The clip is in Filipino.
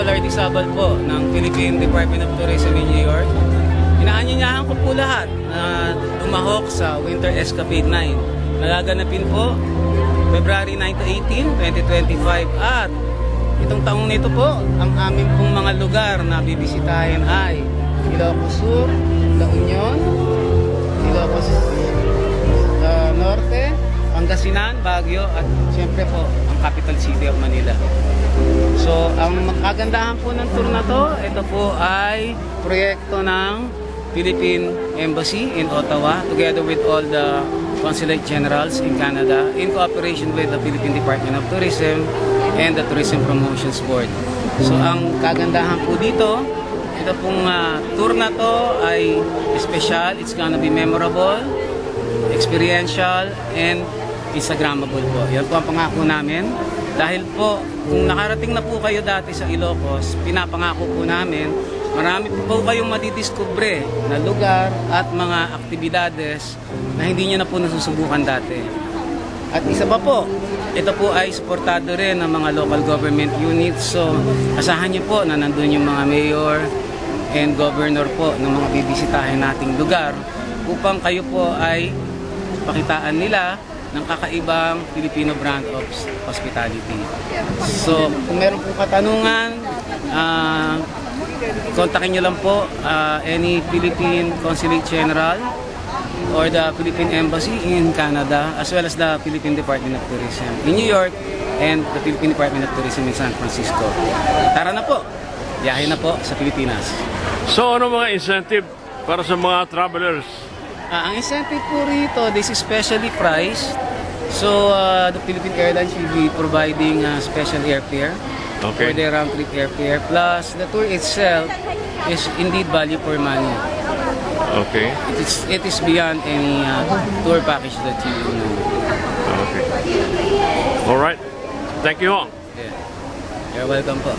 Lartizabal po ng Philippine Department of Tourism in New York. Inaanyayahan ko po lahat na tumahok sa Winter Escapade 9. Nagaganapin po February 9 to 18, 2025 at itong taong nito po, ang aming pong mga lugar na bibisitahin ay Ilocos Sur, La Union, Ilocos Norte, Pangasinan, Baguio at siyempre po ang capital city of Manila. So ang kagandahan po ng tour na to, ito po ay proyekto ng Philippine Embassy in Ottawa together with all the Consulate Generals in Canada in cooperation with the Philippine Department of Tourism and the Tourism Promotions Board. So ang kagandahan po dito, ito pong tour na to ay special, it's gonna be memorable, experiential, and Instagrammable po. Yan po ang pangako namin. Dahil po, kung nakarating na po kayo dati sa Ilocos, pinapangako po namin, marami po kayong madidiskubre na lugar at mga aktibidades na hindi nyo na po nasusubukan dati. At isa pa po, ito po ay suportado rin ng mga local government units. So, asahan nyo po na nandun yung mga mayor and governor po ng mga bibisitahin nating lugar upang kayo po ay pakitaan nila ng kakaibang Filipino brand of hospitality. So, kung meron pong katanungan, kontakin nyo lang po any Philippine Consulate General or the Philippine Embassy in Canada as well as the Philippine Department of Tourism in New York and the Philippine Department of Tourism in San Francisco. Tara na po! Biyahe na po sa Pilipinas. So ano mga incentive para sa mga travelers? Ang incentive po rito, this is specially priced. So, the Philippine Airlines will be providing special airfare for the round-trip airfare. Plus, the tour itself is indeed value for money. Okay. It is beyond any tour package that you know. Okay. All right. Thank you all. Yeah. You're welcome po.